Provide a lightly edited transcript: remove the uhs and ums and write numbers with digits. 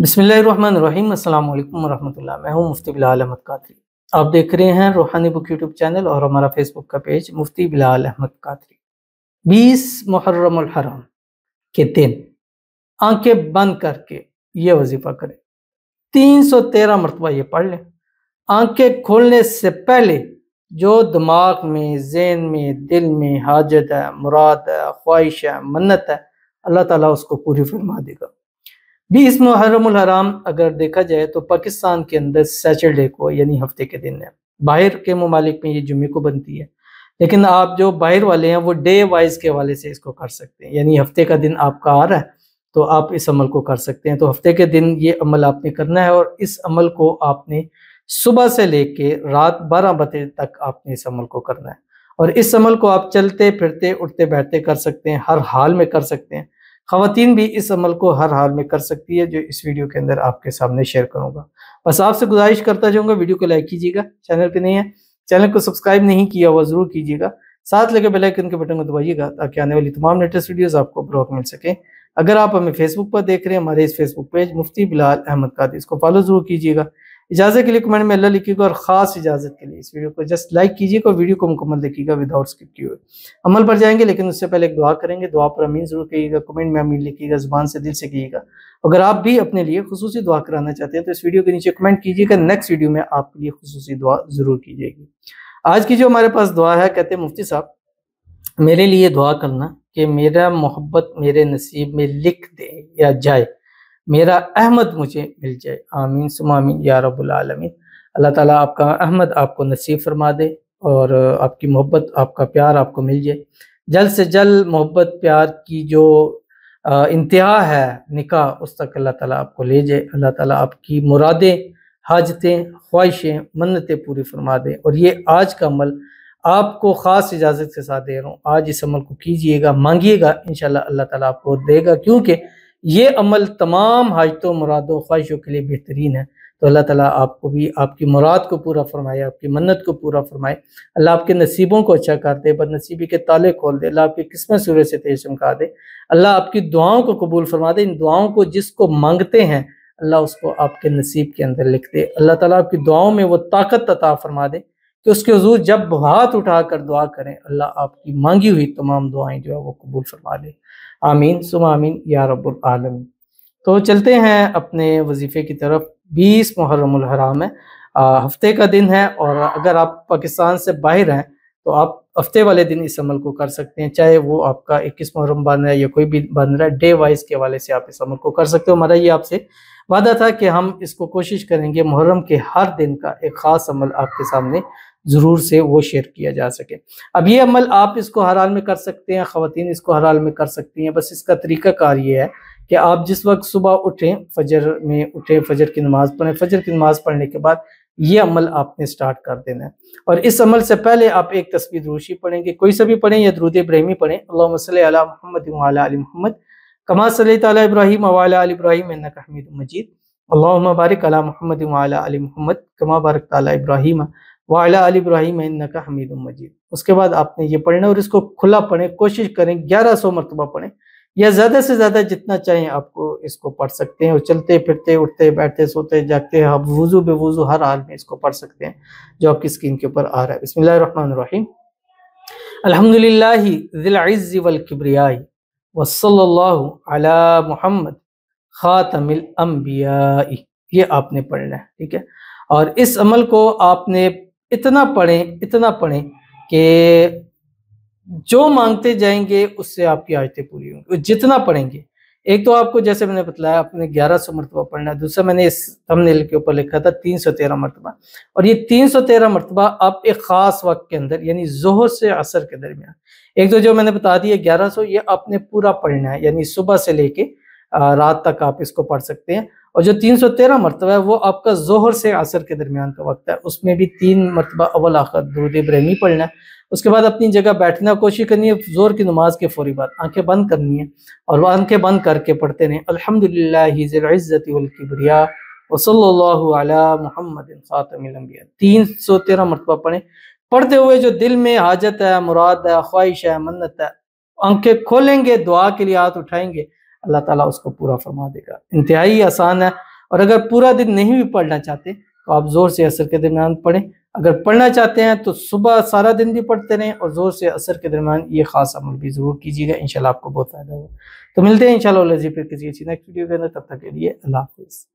बिस्मिल्लाहिर्रहमानिर्रहीम। अस्सलाम वालेकुम वरहमतुल्लाह। मैं हूं मुफ्ती बिलाल अहमद कादरी। आप देख रहे हैं रूहानी बुक यूट्यूब चैनल और हमारा फेसबुक का पेज मुफ्ती बिलाल अहमद कादरी। 20 मुहर्रमुल हराम के दिन आंखें बंद करके ये वजीफा करें। 313 मरतबा ये पढ़ लें। आंखें खोलने से पहले जो दिमाग में, ज़हन में, दिल में हाजत है, मुराद है, ख्वाहिश है, मन्नत है, अल्लाह ताला उसको पूरी फरमा देगा। 20 मुहर्रमुल हराम अगर देखा जाए तो पाकिस्तान के अंदर सैटरडे को यानी हफ्ते के दिन है। बाहर के ममालिक में ये जुम्मे को बनती है, लेकिन आप जो बाहर वाले हैं वो डे वाइज के हवाले से इसको कर सकते हैं। यानी हफ्ते का दिन आपका आ रहा है तो आप इस अमल को कर सकते हैं। तो हफ्ते के दिन ये अमल आपने करना है और इस अमल को आपने सुबह से लेके रात 12 बजे तक आपने इस अमल को करना है। और इस अमल को आप चलते फिरते उठते बैठते कर सकते हैं, हर हाल में कर सकते हैं। ख़वातीन भी इस अमल को हर हाल में कर सकती है, जो इस वीडियो के अंदर आपके सामने शेयर करूंगा। बस आपसे गुजारिश करता जाऊंगा, वीडियो को लाइक कीजिएगा, चैनल पे नहीं है चैनल को सब्सक्राइब नहीं किया हुआ ज़रूर कीजिएगा, साथ लगे बेल आइकन के बटन को दबाइएगा ताकि आने वाली तमाम लेटेस्ट वीडियोस आपको बर वक्त मिल सके। अगर आप हमें फेसबुक पर देख रहे हैं, हमारे इस फेसबुक पेज मुफ्ती बिलाल अहमद कादरी, इसको फॉलो जरूर कीजिएगा। इजाज़त के लिए कमेंट में अल्लाह लिखिएगा और ख़ास इजाज़त के लिए इस वीडियो को जस्ट लाइक कीजिएगा और वीडियो को मुकम्मल देखिएगा विदाउट स्किप किए हुए। अमल पर जाएंगे, लेकिन उससे पहले एक दुआ करेंगे। दुआ पर अमीन जरूर कहिएगा, कमेंट में अमीन लिखिएगा, ज़ुबान से दिल से कहिएगा। अगर आप भी अपने लिए खुसूसी दुआ कराना चाहते हैं तो इस वीडियो के नीचे कमेंट कीजिएगा, नेक्स्ट वीडियो में आपके लिए खुसूसी दुआ ज़रूर की जाएगी। आज की जो हमारे पास दुआ है, कहते हैं मुफ्ती साहब मेरे लिए दुआ करना कि मेरा मोहब्बत मेरे नसीब में लिख दे या जाए, मेरा अहमद मुझे मिल जाए। आमीन सुम्मा आमीन या रब्बुल आलमीन। अल्लाह ताला आपका अहमद आपको नसीब फरमा दे और आपकी मोहब्बत, आपका प्यार आपको मिल जाए। जल्द से जल्द मोहब्बत प्यार की जो इंतहा है निकाह, उस तक अल्लाह ताला आपको ले जाए। अल्लाह ताला आपकी मुरादें, हाजतें, ख्वाहिशें, मन्नतें पूरी फरमा दे। और ये आज का अमल आपको ख़ास इजाज़त के साथ दे रहा हूँ। आज इस अमल को कीजिएगा, मांगिएगा, इंशाल्लाह अल्लाह ताला आपको देगा, क्योंकि ये अमल तमाम हाजतों, मुरादों, ख्वाहिशों के लिए बेहतरीन है। तो अल्लाह ताला आपको भी आपकी मुराद को पूरा फरमाए, आपकी मन्नत को पूरा फरमाए। अल्लाह आपके नसीबों को अच्छा कर दे, बदनसीबी के ताले खोल दे। अल्लाह आपकी किस्मत सूरज से तेज चमका दे। अल्लाह आपकी दुआओं को कबूल फरमा दे। इन दुआओं को जिसको मांगते हैं अल्लाह उसको आपके नसीब के अंदर लिख दे। अल्लाह ताला आपकी दुआओं में वो ताकत अता फरमा दे कि उसके हुजूर जब हाथ उठाकर दुआ करें, अल्लाह आपकी मांगी हुई तमाम दुआएं जो है वो कबूल फरमा ले। आमीन सुम्मा आमीन या रब्बुल आलमीन। तो चलते हैं अपने वजीफे की तरफ। 20 मुहर्रमुल हराम है, हफ्ते का दिन है। और अगर आप पाकिस्तान से बाहर हैं तो आप हफ्ते वाले दिन इस अमल को कर सकते हैं, चाहे वो आपका 21 मुहर्रम बन रहा है या कोई भी बन रहा है, डे वाइज के हवाले से आप इस अमल को कर सकते हो। हमारा ये आपसे वादा था कि हम इसको कोशिश करेंगे मुहर्रम के हर दिन का एक ख़ास अमल आपके सामने ज़रूर से वो शेयर किया जा सके। अब ये अमल आप इसको हर हाल में कर सकते हैं, ख़वातीन इसको हर हाल में कर सकती हैं। बस इसका तरीक़ाकार ये है कि आप जिस वक्त सुबह उठें, फजर में उठें, फजर की नमाज़ पढ़ें, फजर की नमाज़ पढ़ने के बाद ये अमल आपने स्टार्ट कर देना है। और इस अमल से पहले आप एक तस्बीह दुरूशी पढ़ेंगे, कोई सा भी पढ़ें या दुरूद इब्राहिमी पढ़ें। अल्लाहुम्मा सल्ली अला मुहम्मद व अला आलि मुहम्मद कमा सल्लैता अला इब्राहीम व अला आलि इब्राहीम इन्नका हमीदुम मजीद। अल्लाहुम्मा बारिक अला मुहम्मद व अला आलि मुहम्मद कमा बारकता अला इब्राहीम व अला आलि इब्राहीम इन्नका हमीदुम मजीद। उसके बाद आपने ये पढ़ना और इसको खुला पढ़ें, कोशिश करें 1100 मरतबा पढ़ें या ज़्यादा से ज़्यादा जितना चाहें आपको इसको पढ़ सकते हैं। और चलते फिरते उठते बैठते सोते जागते आप वुज़ू बेवुज़ू हर हाल में इसको पढ़ सकते हैं जो आपकी स्क्रीन के ऊपर आ रहा है। बिस्मिल्लाहिर्रहमानिर्रहीम। अल्हम्दुलिल्लाहि ज़िल इज़्ज़ि वल किब्रियाई व सल्लल्लाहु अला मुहम्मद खातमिल अंबियाई। ये आपने पढ़ना है, ठीक है। और इस अमल को आपने इतना पढ़ें कि जो मांगते जाएंगे उससे आपकी आयतें पूरी होंगी। जितना पढ़ेंगे, एक तो आपको जैसे मैंने बताया आपने 1100 मरतबा पढ़ना है, दूसरा मैंने इस थंबनेल के ऊपर लिखा था 313 मरतबा। और ये 313 मरतबा आप एक ख़ास वक्त के अंदर यानी ज़ोहर से असर के दरमियान, एक तो जो मैंने बता दिया 1100, ये आपने पूरा पढ़ना है, यानी सुबह से लेके रात तक आप इसको पढ़ सकते हैं। और जो 313 मरतबा है वो आपका ज़ोहर से असर के दरमियान का वक्त है, उसमें भी 3 मरतबा अव्वल आखिर दुरूद इब्राहिमी पढ़ना है। उसके बाद अपनी जगह बैठना, कोशिश करनी है ज़ोर की नमाज के फौरी बाद आंखें बंद करनी है और वो आंखें बंद करके पढ़ते रहें अल्हम्दुलिल्लाहि ज़िल इज़्ज़ति वल किब्रिया व सल्लल्लाहु अला मुहम्मदिन खातमिल अंबिया। 313 मरतबा पढ़ें। पढ़ते हुए जो दिल में हाजत है, मुराद है, ख्वाहिश है, मन्नत है, आंखें खोलेंगे, दुआ के लिए हाथ उठाएंगे, अल्लाह ताला उसको पूरा फरमा देगा। इंतहाई आसान है। اور اگر پورا دن نہیں بھی پڑھنا چاہتے تو آپ زور سے عصر کے درمیان پڑھیں، اگر پڑھنا چاہتے ہیں تو صبح سارا دن بھی پڑھتے رہیں اور زور سے عصر کے درمیان یہ خاص عمل بھی ضرور کیجیے گا، انشاءاللہ آپ کو بہت فائدہ ہوگا۔ تو ملتے ہیں انشاءاللہ پھر کسی اچھی نیکسٹ ویڈیو کے اندر، تب تک کے لیے اللہ حافظ۔